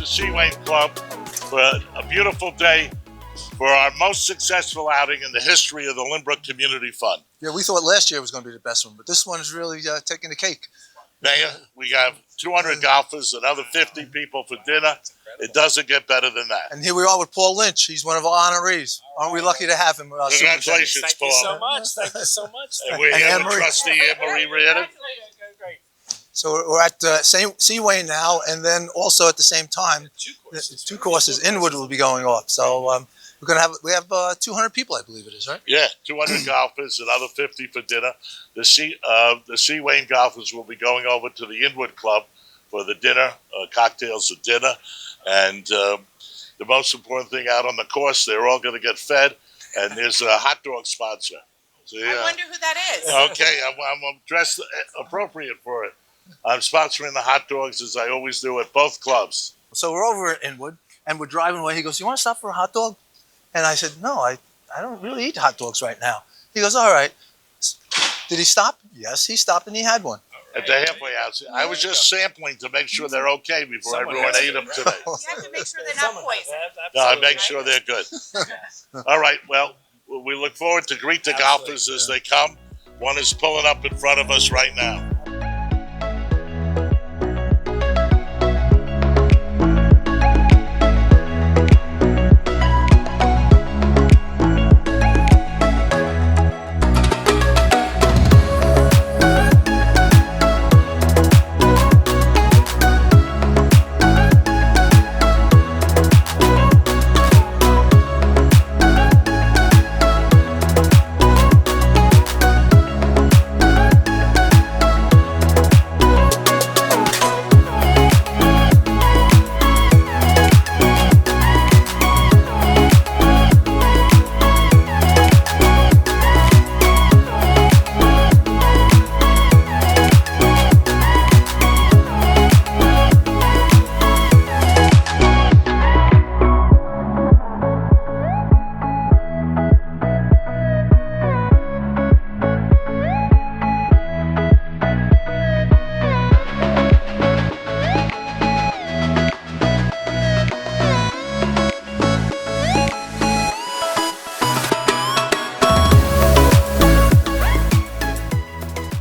Sea Wayne Club for a beautiful day for our most successful outing in the history of the Lynbrook Community Fund. Yeah, we thought last year was going to be the best one, but this one is really taking the cake. Mayor, we have 200 golfers, another 50 people for dinner. It doesn't get better than that. And here we are with Paul Lynch. He's one of our honorees. Aren't we lucky to have him? Congratulations, Paul. Thank you so much. Thank you so much. And we're here with Anne-Marie. trustee Anne-Marie Rieta. So we're at Sea Wayne now, and then also at the same time, two courses. Inwood will be going off. So we have 200 people, I believe it is, right? Yeah, 200 golfers, another 50 for dinner. The Sea Wayne golfers will be going over to the Inwood Club for the dinner, cocktails at dinner. And the most important thing out on the course, they're all going to get fed, and there's a hot dog sponsor. So, yeah. I wonder who that is. Okay, I'm dressed appropriate for it. I'm sponsoring the hot dogs as I always do at both clubs. So we're over at Inwood, and we're driving away. He goes, "You want to stop for a hot dog?" And I said, "No, I don't really eat hot dogs right now." He goes, "All right." Did he stop? Yes, he stopped, and he had one. At the halfway house. I was just sampling to make sure they're okay before everyone ate them today. You have to make sure they're not poison. No, I make sure they're good. All right, well, we look forward to greet the golfers as they come. One is pulling up in front of us right now.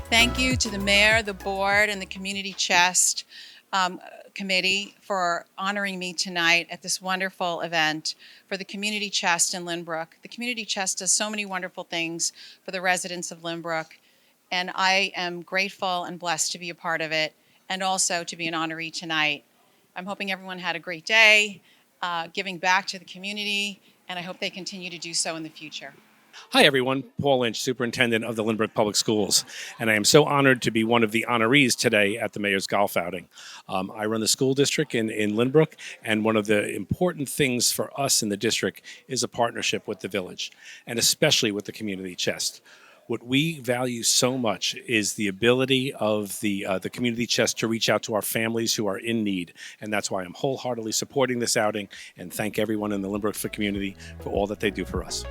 Thank you to the mayor, the board, and the Community Chest Committee for honoring me tonight at this wonderful event for the Community Chest in Lynbrook. The Community Chest does so many wonderful things for the residents of Lynbrook, and I am grateful and blessed to be a part of it and also to be an honoree tonight. I'm hoping everyone had a great day, giving back to the community, and I hope they continue to do so in the future. Hi, everyone. Paul Lynch, Superintendent of the Lynbrook Public Schools. And I am so honored to be one of the honorees today at the Mayor's Golf Outing. I run the school district in Lynbrook, and one of the important things for us in the district is a partnership with the village, and especially with the Community Chest. What we value so much is the ability of the Community Chest to reach out to our families who are in need. And that's why I'm wholeheartedly supporting this outing, and thank everyone in the Lynbrook community for all that they do for us.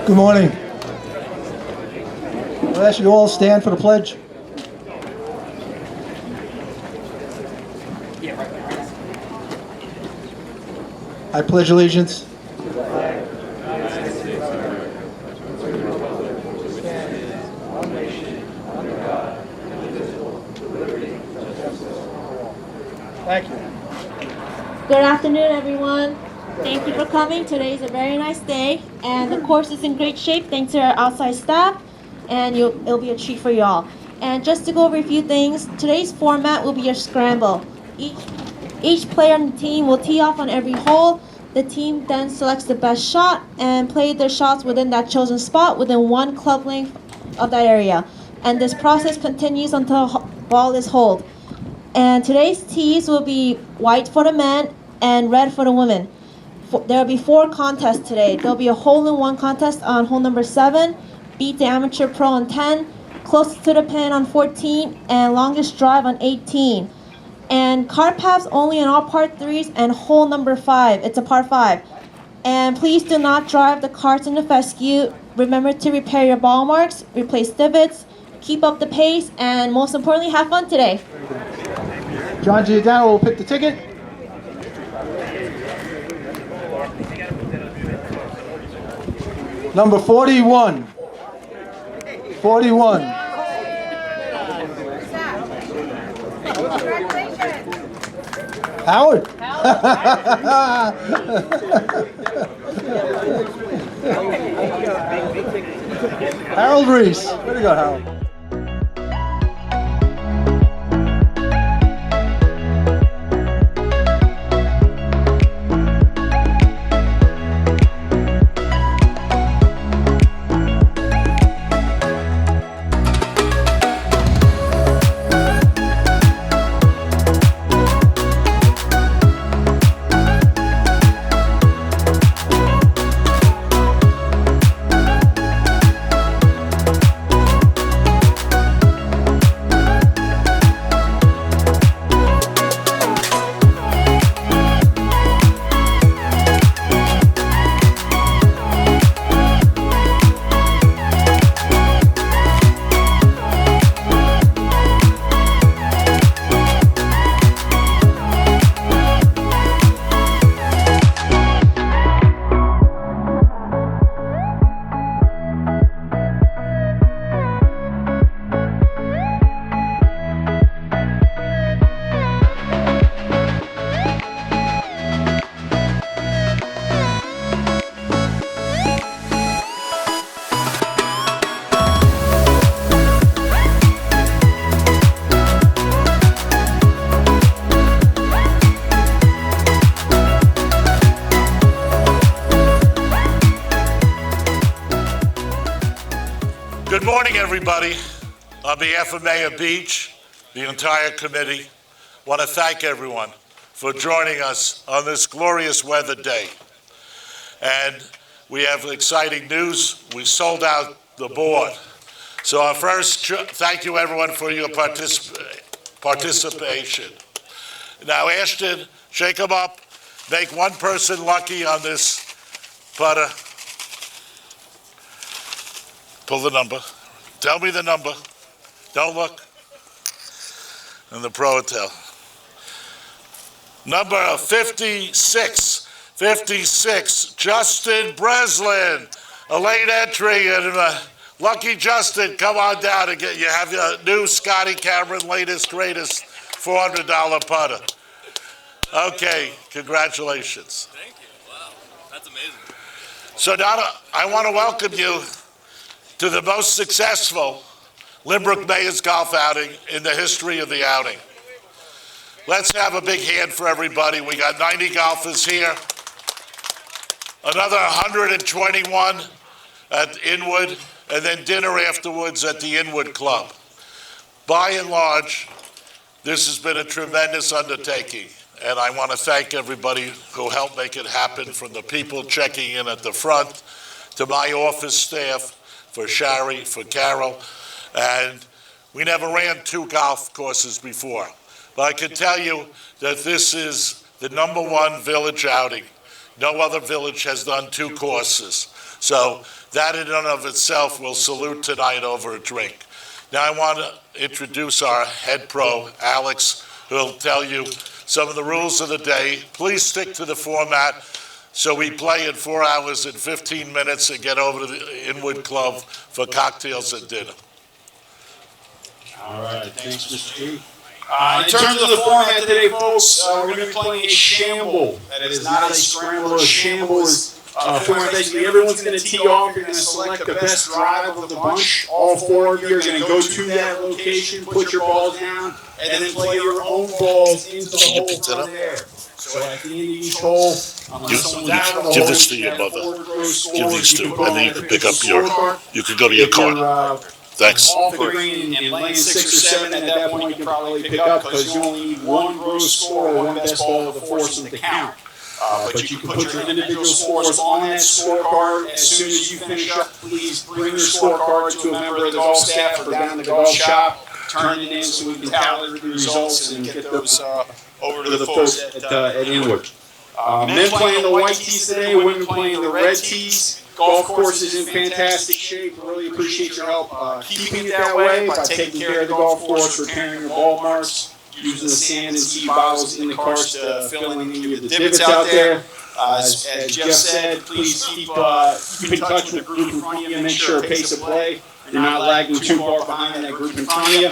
Good morning. I'll ask you to all stand for the pledge. I pledge allegiance Thank you. Good afternoon, everyone. Thank you for coming. Today is a very nice day, and the course is in great shape thanks to our outside staff, and it'll be a treat for you all. And just to go over a few things, today's format will be a scramble. Each player on the team will tee off on every hole. The team then selects the best shot and play their shots within that chosen spot within 1 club length of that area. And this process continues until the ball is holed. And today's tees will be white for the men and red for the women. There will be 4 contests today. There will be a hole-in-one contest on hole number 7, beat the amateur pro on 10, closest to the pin on 14, and longest drive on 18. And cart paths only on all par 3s and hole number 5. It's a par 5. And please do not drive the carts in the fescue. Remember to repair your ball marks, replace divots, keep up the pace, and most importantly, have fun today. John Giordano will pick the ticket. Number 41. 41. Howard. Harold Reese. Way to go, Harold. Good morning, everybody. On behalf of Mayor Beach, the entire committee, I want to thank everyone for joining us on this glorious weather day. And we have exciting news. We sold out the board. So our first, thank you everyone for your participation. Now, Ashton, shake them up. Make one person lucky on this putter. Pull the number. Tell me the number. Don't look. And the pro will tell. Number 56. 56, Justin Breslin. A late entry, and lucky Justin, come on down and get you have your new Scotty Cameron latest greatest $400 putter. Okay, congratulations. Thank you. Wow, that's amazing. So now I want to welcome you to the most successful Lynbrook Mayor's golf outing in the history of the outing. Let's have a big hand for everybody. We got 90 golfers here. Another 121 at Inwood, and then dinner afterwards at the Inwood Club. By and large, this has been a tremendous undertaking, and I want to thank everybody who helped make it happen, from the people checking in at the front to my office staff, for Shari, for Carol, and we never ran 2 golf courses before. But I can tell you that this is the #1 village outing. No other village has done 2 courses. So that in and of itself will salute tonight over a drink. Now I want to introduce our head pro, Alex, who'll tell you some of the rules of the day. Please stick to the format. So we play in 4 hours and 15 minutes and get over to the Inwood Club for cocktails and dinner. All right, thanks, Mr. G. In terms of the format today, folks, we're going to be playing a shamble. That is not a scramble. A shamble is format. Basically, everyone's going to tee off. You're going to select the best drive of the bunch. All four of you are going to go to that location, put your balls down, and then play your own balls into the hole from there. So at the end of each hole, Give this to your mother. Give these to, and then you can pick up your. You can go to your car. Thanks. Off the green and laying 6 or 7, at that point you can probably pick up because you only need one gross score or one best ball with a foursome to count. But you can put your individual scores on that scorecard. As soon as you finish up, please bring your scorecard to a member of the golf staff or down in the golf shop. Turn it in so we can tally the results and get those over to the folks at Lynbrook. Men playing the white tees today, women playing the red tees. Golf course is in fantastic shape. Really appreciate your help keeping it that way by taking care of the golf course, repairing your ball marks, using the sand and seed bottles in the carts to fill in any of the divots out there. As Jeff said, please keep in touch with the group in front of you and make sure a pace of play. You're not lagging too far behind that group in front of you.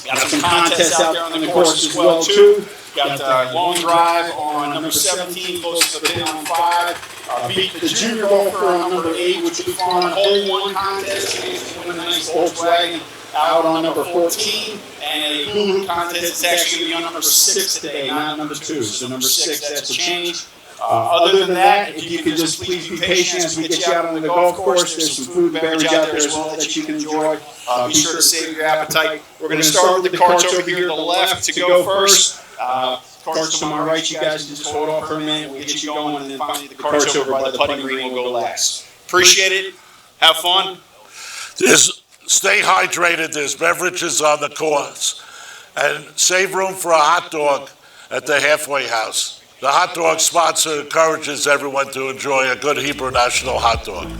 Got some contests out there on the course as well too. Got a long drive on number 17, close to the pin on 5. Beat the junior golfer on number 8, which will be fun. Hole 1 contest, chance to win a nice Volkswagen out on number 14. And a hula contest is actually going to be on number 6 today, not number 2. So number 6, that's a change. Other than that, if you could just please be patient as we get you out on the golf course. There's some food and beverage out there as well that you can enjoy. Be sure to save your appetite. We're going to start with the carts over here to the left to go first. Carts to my right, you guys can just hold off for a minute. We'll get you going, and then finally the carts over by the putting green will go last. Appreciate it. Have fun. Stay hydrated. There's beverages on the course. And save room for a hot dog at the halfway house. The hot dog sponsor encourages everyone to enjoy a good Hebrew National hot dog.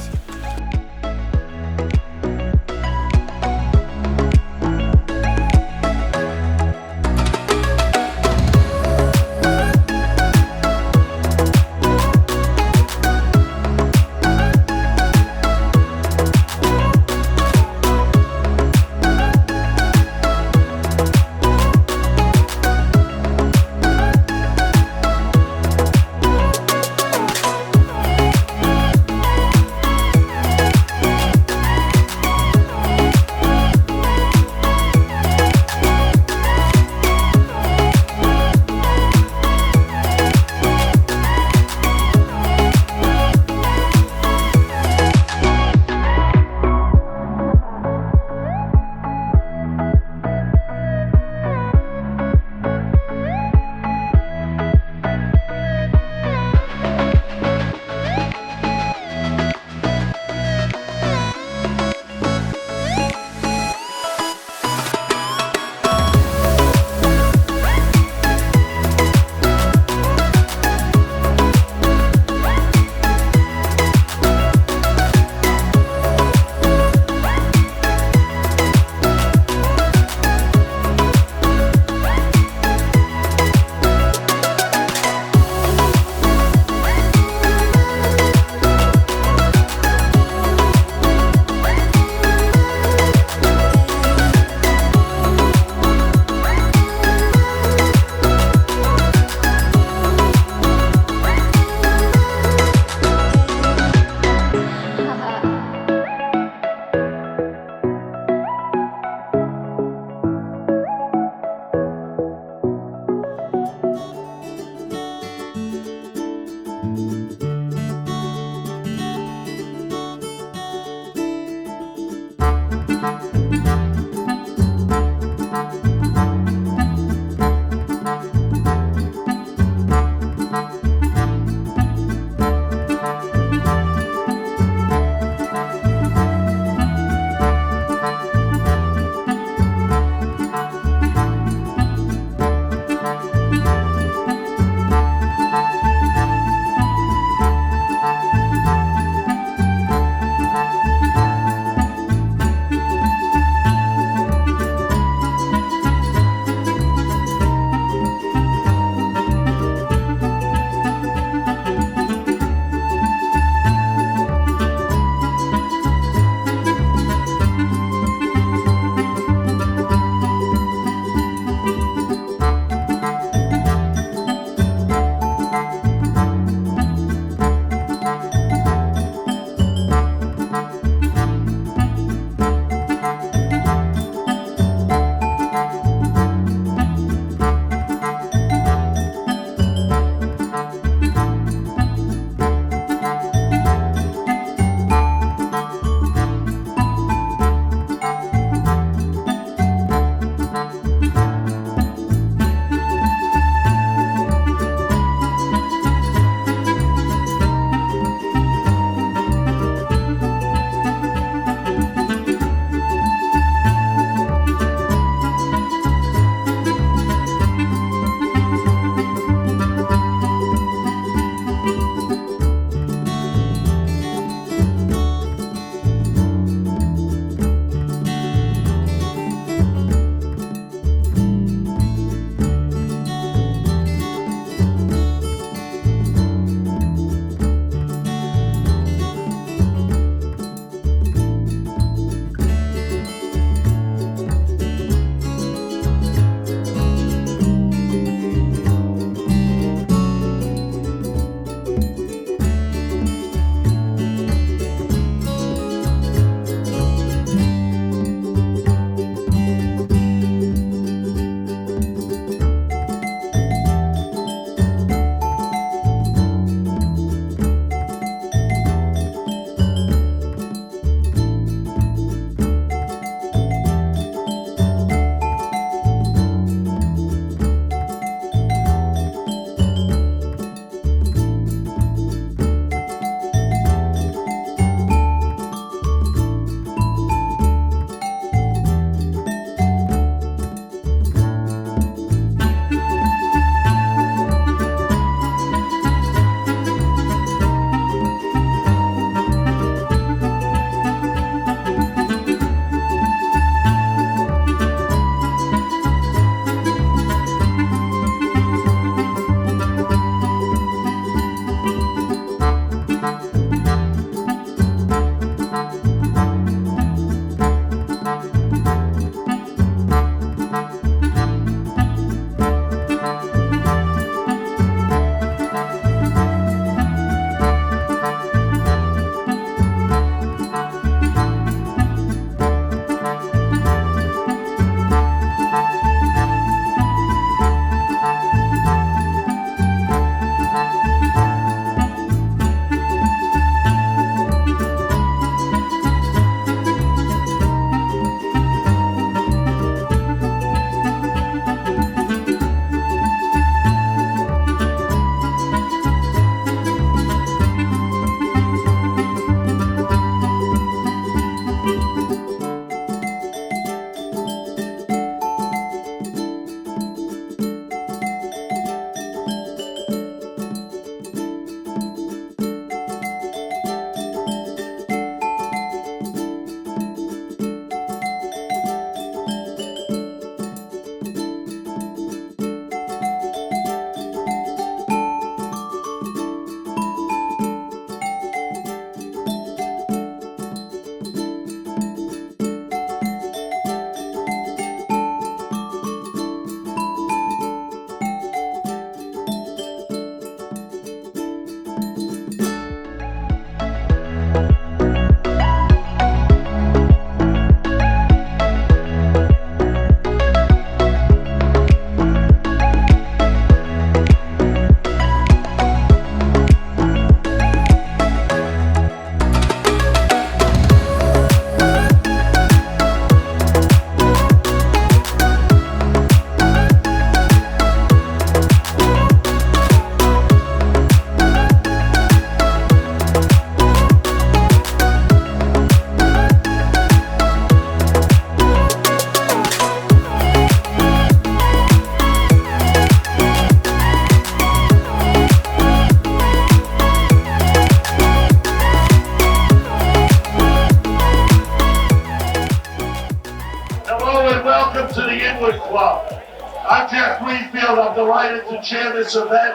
Welcome to the Inwood Club. I'm Jeff Greenfield. I'm delighted to chair this event,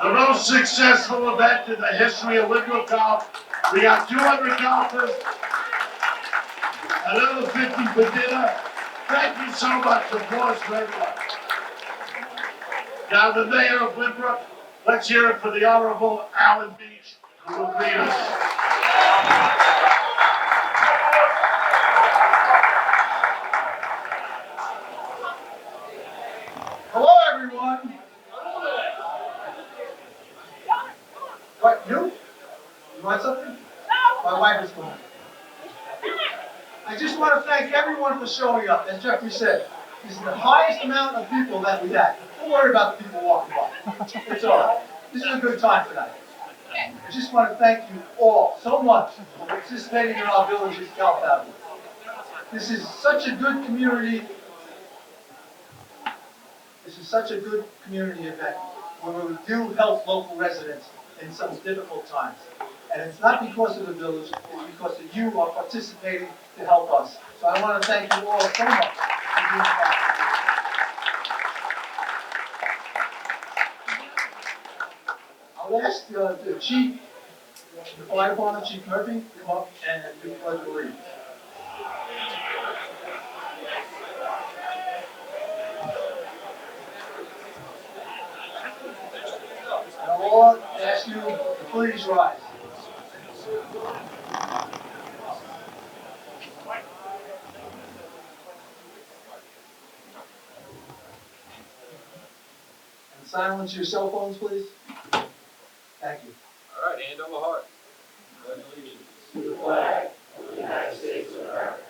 the most successful event in the history of Lynbrook Golf. We got 200 golfers, another 50 for dinner. Thank you so much. Applause for everyone. Now, the mayor of Lynbrook, let's hear it for the Honorable Alan Beach, who will greet us. Hello, everyone. What, you? You want something? My wife is going. I just want to thank everyone for showing up. As Jeffrey said, this is the highest amount of people that we had. Don't worry about the people walking by. It's all right. This is a good time tonight. I just want to thank you all so much for participating in our village's golf outing. This is such a good community. This is such a good community event where we do help local residents in some difficult times. And it's not because of the village, it's because of you are participating to help us. So I want to thank you all so much for being part. I'll ask the chief, the fire department, Chief Murphy, to come up and do the pledge of allegiance. And I'll ask you to please rise. And silence your cell phones, please. Thank you. All right, hand on the heart. Pledge allegiance. To the flag of the United States of America,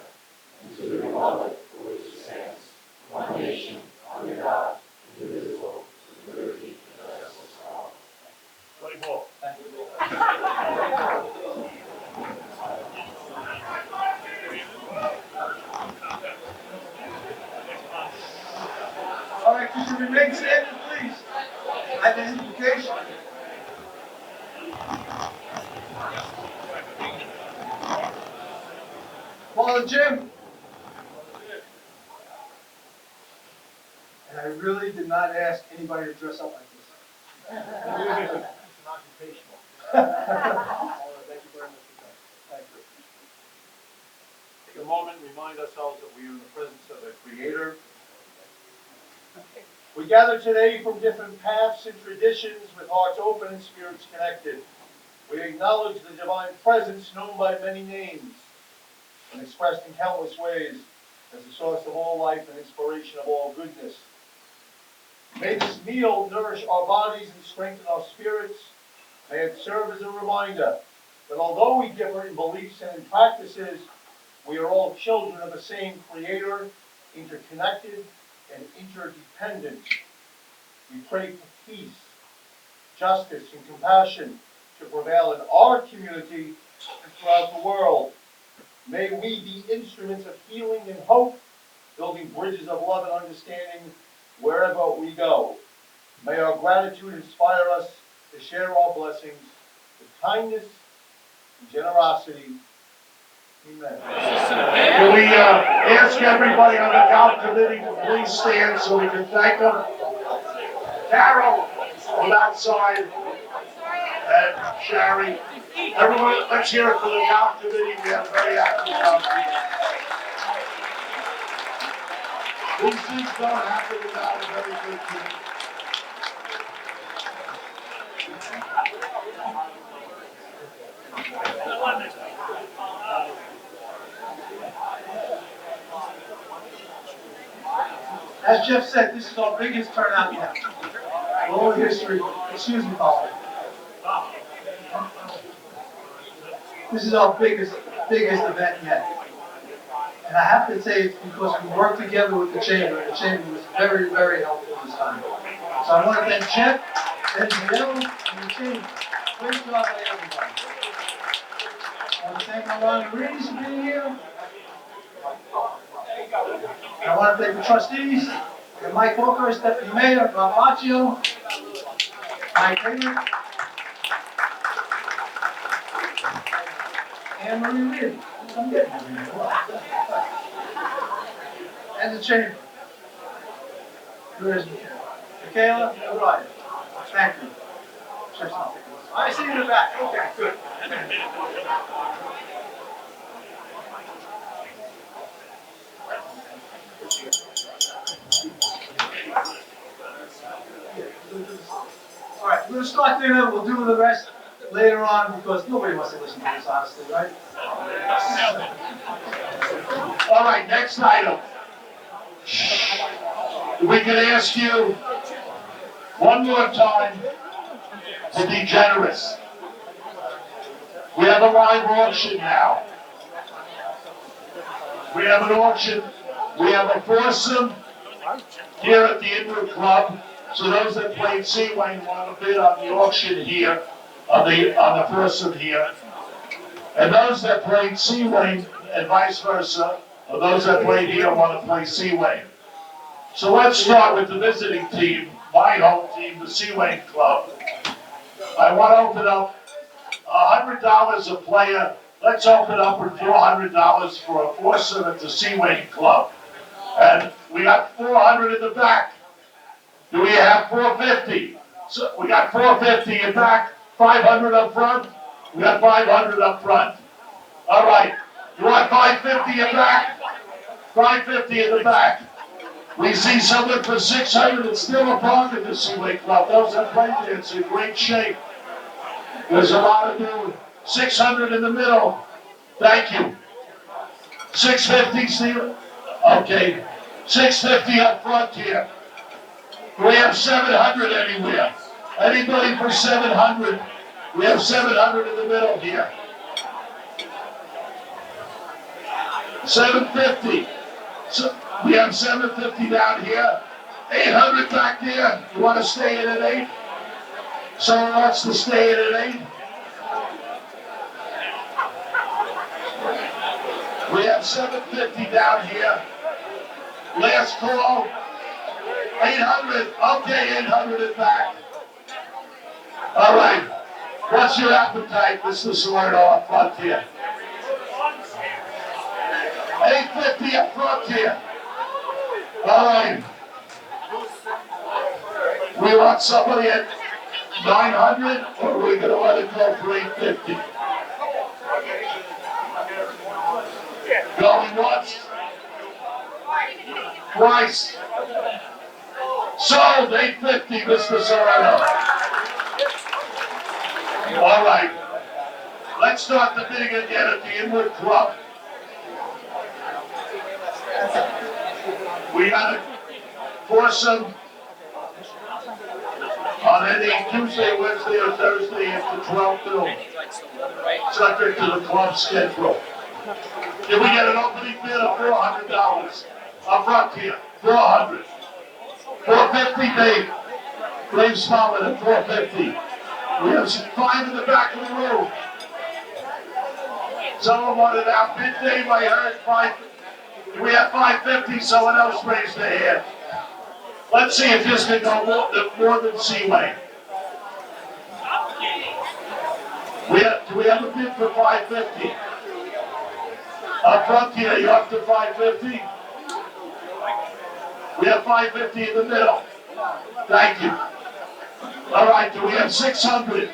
and to the republic for which it stands, one nation, under God, indivisible, with liberty and justice for all. Play ball. Thank you. All right, could you remain standing, please? Identification. Father Jim. And I really did not ask anybody to dress up like this. It's an occupational. Thank you very much for that. Thank you. Take a moment and remind ourselves that we are in the presence of a Creator. We gather today from different paths and traditions with hearts open and spirits connected. We acknowledge the divine presence known by many names and expressed in countless ways as the source of all life and inspiration of all goodness. May this meal nourish our bodies and strengthen our spirits. May it serve as a reminder that although we differ in beliefs and in practices, we are all children of the same Creator, interconnected and interdependent. We pray for peace, justice, and compassion to prevail in our community and throughout the world. May we be instruments of healing and hope, building bridges of love and understanding wherever we go. May our gratitude inspire us to share our blessings with kindness and generosity. Amen. Can we ask everybody on the golf committee to please stand so we can thank them? Carol from outside and Sherry. Everyone, let's hear it for the golf committee. We have a very active golf committee. These things don't happen without a very good team. As Jeff said, this is our biggest turnout yet. In all history. Excuse me, Paul. This is our biggest event yet. And I have to say it's because we worked together with the Chamber. The Chamber was very, very helpful this time. So I want to thank Jeff, NGL, and the Chamber. Great job by everybody. I want to thank my Ron Reeves for being here. And I want to thank the trustees, and Mike Walker, Deputy Mayor, Rob Macchio, Mike Taylor, Anne Marie Reed. I'm getting it. and the chamber. Where is Michaela? Michaela, where are you? Thank you. I see you in the back. Okay, good. All right, we're gonna start dinner. We'll do the rest later on because nobody wants to listen to this, honestly, right? All right, next item. We can ask you one more time to be generous. We have a live auction now. We have an auction. We have a foursome here at the Lynbrook Club. So those that played Seaway want to bid on the auction here, on the foursome here. And those that played Seaway and vice versa, or those that played here want to play Seaway. So let's start with the visiting team, my home team, the Seaway Club. I want to open up $100 a player. Let's open up with $400 for a foursome at the Seaway Club. And we got 400 in the back. Do we have 450? So we got 450 in back, 500 up front. We got 500 up front. All right. You want 550 in back? 550 in the back. We see someone for 600. It's still a bargain, the Seaway Club. Those that played there, it's in great shape. There's a lot of new. 600 in the middle. Thank you. 650, Steve. Okay. 650 up front here. Do we have 700 anywhere? Anybody for 700? We have 700 in the middle here. 750. So we have 750 down here. 800 back there. You want to stay in at 8? Someone wants to stay in at 8? We have 750 down here. Last call. 800. Okay, 800 is back. All right. What's your appetite, Mr. Salerno, up front here? 850 up front here. All right. We want somebody at 900, or are we going to let it go for 850? Going once. Twice. Sold 850, Mr. Serrano. All right. Let's start the bidding again at the Lynbrook Club. We got a foursome on any Tuesday, Wednesday, or Thursday after 12 noon. Subject to the club schedule. Did we get an opening bid of $400? Up front here, 400. 450, Dave. Dave Smallman at 450. We have 5 in the back of the room. Someone wanted out bid, Dave. I heard 5. Do we have 550? Someone else raised their hand. Let's see if this can go more than Seaway. Do we have a bid for 550? Up front here, you up to 550? We have 550 in the middle. Thank you. All right, do we have 600?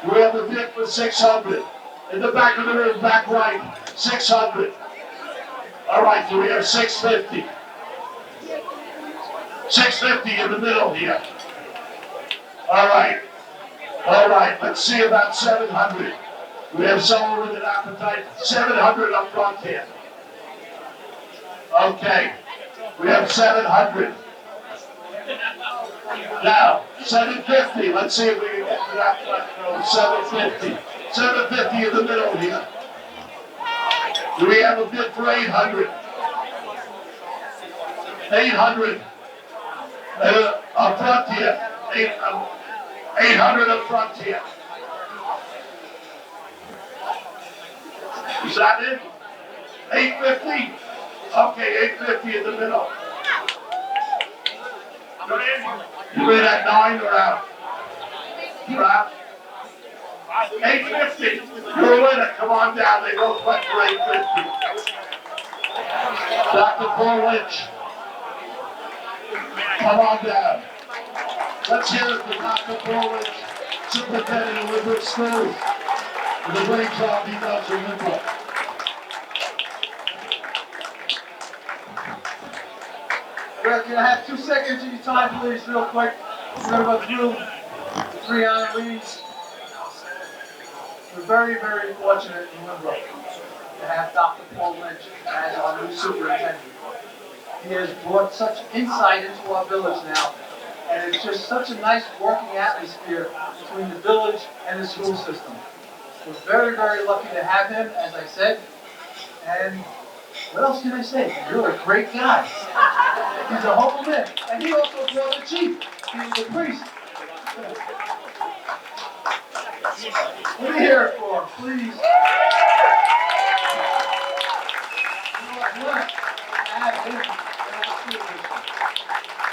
Do we have a bid for 600? In the back of the room, back right, 600. All right, do we have 650? 650 in the middle here. All right. All right, let's see about 700. We have someone with an appetite. 700 up front here. Okay. We have 700. Now, 750. Let's see if we can get to that front. 750. 750 in the middle here. Do we have a bid for 800? 800. Up front here. 800 up front here. Is that it? 850? Okay, 850 in the middle. You in at 9 or out? You're out? 850. You're a winner. Come on down. They both went for 850. Dr. Paul Lynch. Come on down. Let's hear it for Dr. Corlidge, Superintendent of Lynbrook Schools, for the great job he does in Lynbrook. Well, can I have 2 seconds of your time, please, real quick? We're going to go through the 3 honorees. We're very, very fortunate in Lynbrook to have Dr. Paul Lynch as our new superintendent. He has brought such insight into our village now, and it's just such a nice working atmosphere between the village and the school system. We're very, very lucky to have him, as I said, and what else can I say? You're a great guy. He's a humble man, and he also brought the chief. He's the priest. Let me hear it for him, please. You know what? Look, I have him in our school district.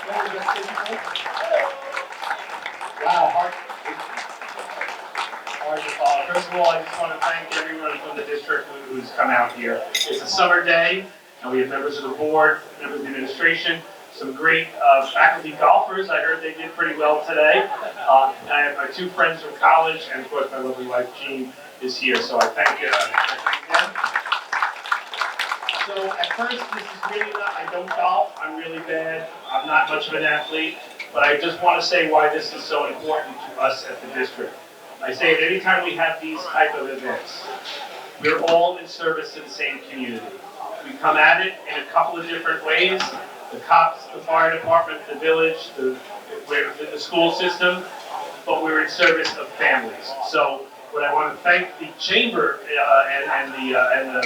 What was that city? Wow, Hart. First of all, I just want to thank everyone from the district who's come out here. It's a summer day, and we have members of the board, members of the administration, some great faculty golfers. I heard they did pretty well today. I have my 2 friends from college, and of course my lovely wife Jean is here, so I thank them. So at first, this is really not, I don't golf, I'm really bad, I'm not much of an athlete, but I just want to say why this is so important to us at the district. I say it anytime we have these type of events, we're all in service to the same community. We come at it in a couple of different ways. The cops, the fire department, the village, we're in the school system, but we're in service of families. So what I want to thank the chamber and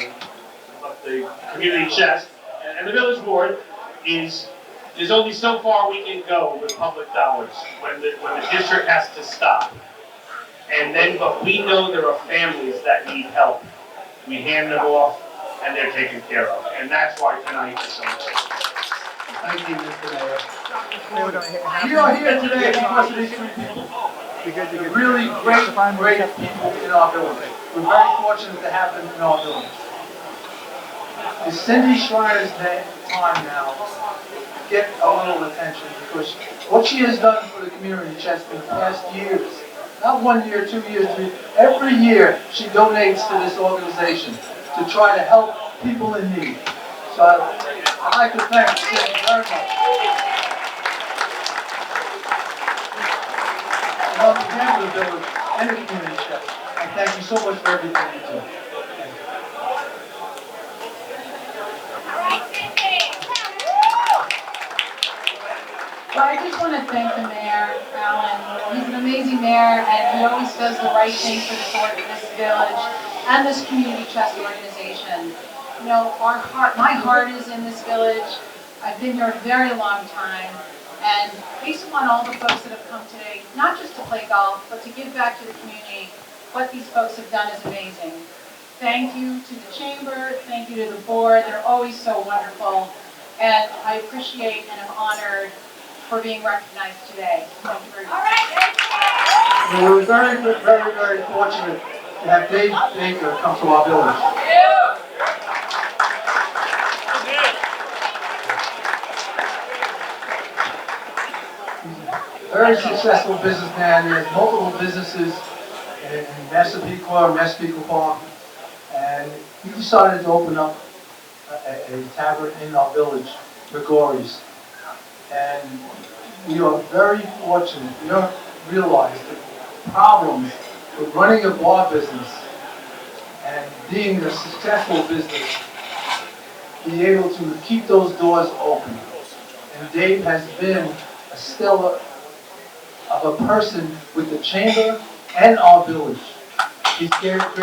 the community chest and the village board is there's only so far we can go with public dollars when the district has to stop. And then, but we know there are families that need help. We hand them off, and they're taken care of. And that's why tonight is so important. Thank you, Mr. Mayor. We are here today because of these 3 people. They're really great people in our village. We're very fortunate to have them in our village. It's Cindy Schreiner's time now to get a little attention because what she has done for the community chest in the past years, not 1 year, 2 years, 3 years, every year she donates to this organization to try to help people in need. So I'd like to thank Cindy very much. On behalf of the village and the community chest, I thank you so much for everything you do. Well, I just want to thank the mayor, Alan. He's an amazing mayor, and he always does the right thing for this village and this community chest organization. You know, my heart is in this village. I've been here a very long time, and based upon all the folks that have come today, not just to play golf, but to give back to the community, what these folks have done is amazing. Thank you to the chamber, thank you to the board. They're always so wonderful, and I appreciate and am honored for being recognized today. Thank you very much. We're very, very, very fortunate to have Dave Baker come to our village. He's a very successful businessman. He has multiple businesses in Massapequa Park, and he decided to open up a tavern in our village, Gregori's. And we are very fortunate. We don't realize the problems with running a bar business and being a successful business, being able to keep those doors open. And Dave has been a stellar of a person with the chamber and our village. He's given us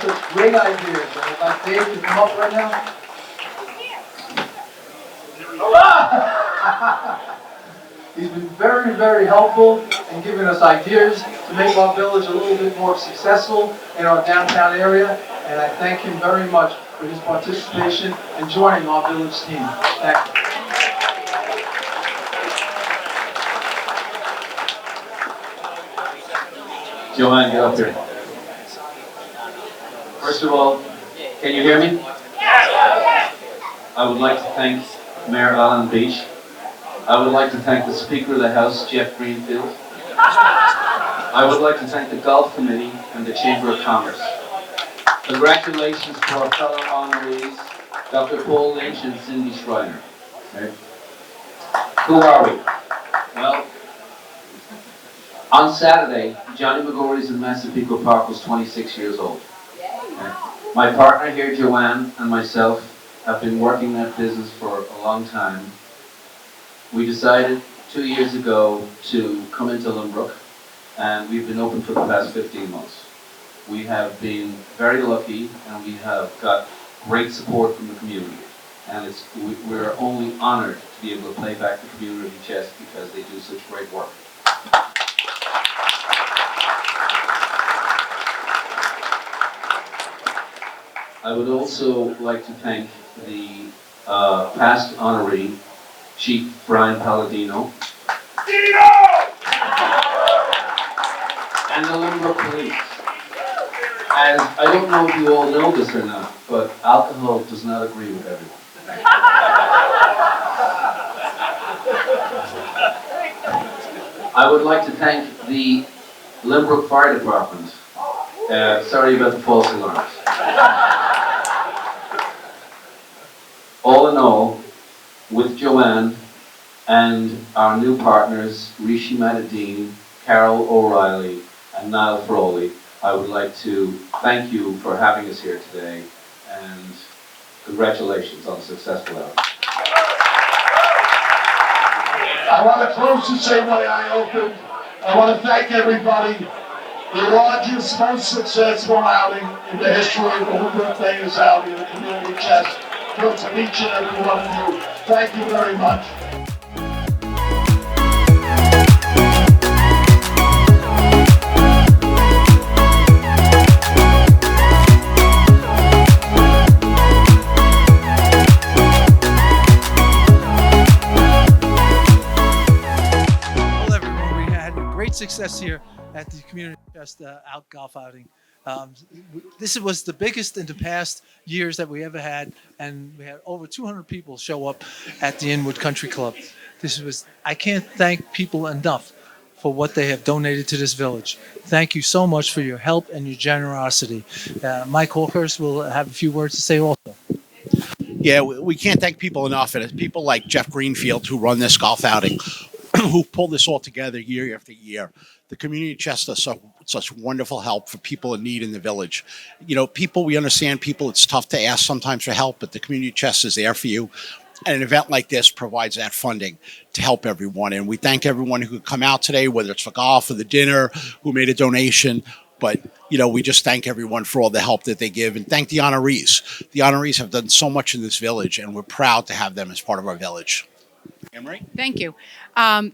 such great ideas. And I'd like Dave to come up right now. He's been very, very helpful in giving us ideas to make our village a little bit more successful in our downtown area, and I thank him very much for his participation and joining our village team. Thank you. Joanne, get up here. First of all, can you hear me? I would like to thank Mayor Alan Beach. I would like to thank the Speaker of the House, Jeff Greenfield. I would like to thank the Golf Committee and the Chamber of Commerce. Congratulations to our fellow honorees, Dr. Paul Lynch and Cindy Schreiner. Okay. Who are we? Well, on Saturday, Johnny McGorry's in Massapequa Park was 26 years old. Okay. My partner here, Joanne, and myself have been working that business for a long time. We decided 2 years ago to come into Lynbrook, and we've been open for the past 15 months. We have been very lucky, and we have got great support from the community. And we're only honored to be able to play back the community chest because they do such great work. I would also like to thank the past honoree, Chief Brian Palladino, and the Lynbrook Police. As I don't know if you all know this or not, but alcohol does not agree with everyone. I would like to thank the Lynbrook Fire Department. Sorry about the false alarms. All in all, with Joanne and our new partners, Rishi Matadine, Carol O'Reilly, and Niall Frawley, I would like to thank you for having us here today, and congratulations on a successful outing. I want to close the same way I opened. I want to thank everybody. The largest, most successful outing in the history of the Lynbrook Mayor's outing in the community chest. From each and every one of you. Thank you very much. Well, everyone, we had great success here at the community chest golf outing. This was the biggest in the past years that we ever had, and we had over 200 people show up at the Inwood Country Club. I can't thank people enough for what they have donated to this village. Thank you so much for your help and your generosity. Mike Hawkers will have a few words to say also. Yeah, we can't thank people enough. And it's people like Jeff Greenfield who run this golf outing, who pull this all together year after year. The community chest does such wonderful help for people in need in the village. You know, we understand people, it's tough to ask sometimes for help, but the community chest is there for you. And an event like this provides that funding to help everyone. And we thank everyone who could come out today, whether it's for golf or the dinner, who made a donation. But, you know, we just thank everyone for all the help that they give, and thank the honorees. The honorees have done so much in this village, and we're proud to have them as part of our village. Emery? Thank you.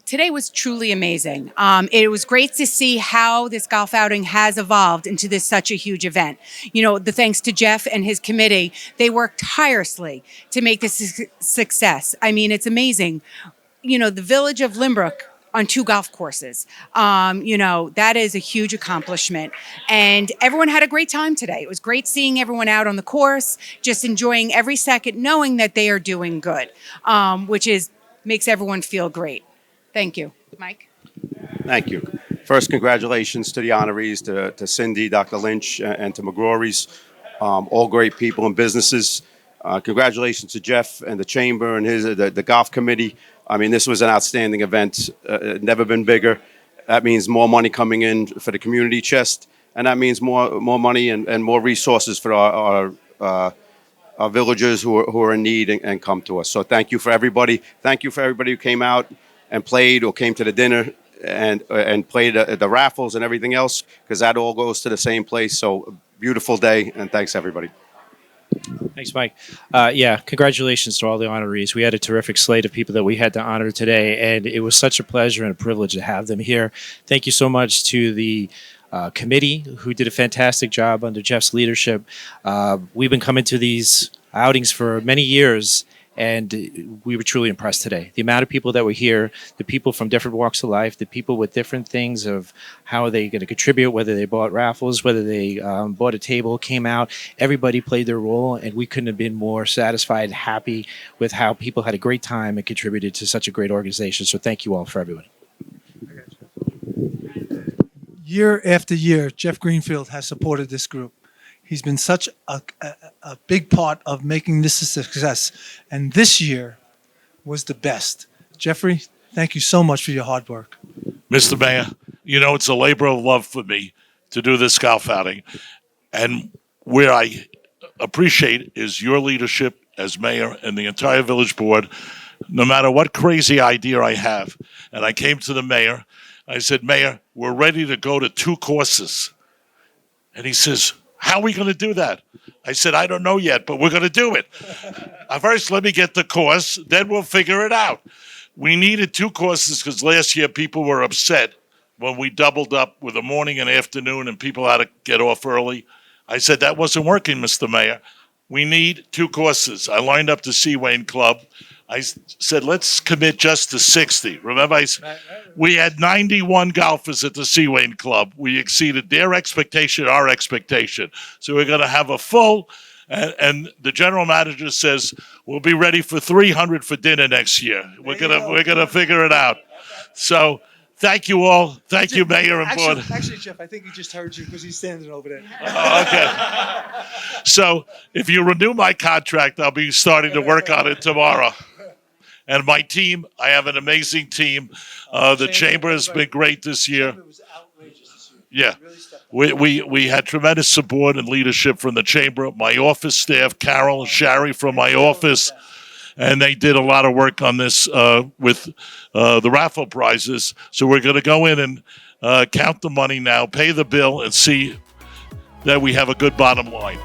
Today was truly amazing. It was great to see how this golf outing has evolved into this such a huge event. You know, the thanks to Jeff and his committee, they worked tirelessly to make this a success. I mean, it's amazing. You know, the village of Lynbrook on 2 golf courses. You know, that is a huge accomplishment. And everyone had a great time today. It was great seeing everyone out on the course, just enjoying every second, knowing that they are doing good, which makes everyone feel great. Thank you. Mike? Thank you. First, congratulations to the honorees, to Cindy, Dr. Lynch, and to McGrory's, all great people and businesses. Congratulations to Jeff and the Chamber and the golf committee. I mean, this was an outstanding event, never been bigger. That means more money coming in for the community chest, and that means more money and more resources for our villagers who are in need and come to us. So thank you for everybody. Thank you for everybody who came out and played or came to the dinner and played the raffles and everything else, because that all goes to the same place. So beautiful day, and thanks everybody. Thanks, Mike. Yeah, congratulations to all the honorees. We had a terrific slate of people that we had to honor today, and it was such a pleasure and a privilege to have them here. Thank you so much to the committee who did a fantastic job under Jeff's leadership. We've been coming to these outings for many years, and we were truly impressed today. The amount of people that were here, the people from different walks of life, the people with different things of how they going to contribute, whether they bought raffles, whether they bought a table, came out, everybody played their role, and we couldn't have been more satisfied and happy with how people had a great time and contributed to such a great organization. So thank you all for everybody. Year after year, Jeff Greenfield has supported this group. He's been such a big part of making this a success. And this year was the best. Jeffrey, thank you so much for your hard work. Mr. Mayor, you know, it's a labor of love for me to do this golf outing. And where I appreciate is your leadership as mayor and the entire village board. No matter what crazy idea I have, and I came to the mayor, I said, Mayor, we're ready to go to 2 courses. And he says, how are we going to do that? I said, I don't know yet, but we're going to do it. First, let me get the course, then we'll figure it out. We needed 2 courses because last year people were upset when we doubled up with a morning and afternoon and people had to get off early. I said, that wasn't working, Mr. Mayor. We need 2 courses. I lined up the Seawain Club. I said, let's commit just to 60. Remember, we had 91 golfers at the Seawain Club. We exceeded their expectation, our expectation. So we're going to have a full, and the general manager says, we'll be ready for 300 for dinner next year. We're gonna figure it out. So thank you all. Thank you, Mayor and Board. Actually, Jeff, I think he just heard you because he's standing over there. Oh, okay. So if you renew my contract, I'll be starting to work on it tomorrow. And my team, I have an amazing team. The chamber has been great this year. Yeah, we had tremendous support and leadership from the chamber. My office staff, Carol and Shari from my office, and they did a lot of work on this with the raffle prizes. So we're going to go in and count the money now, pay the bill, and see that we have a good bottom line.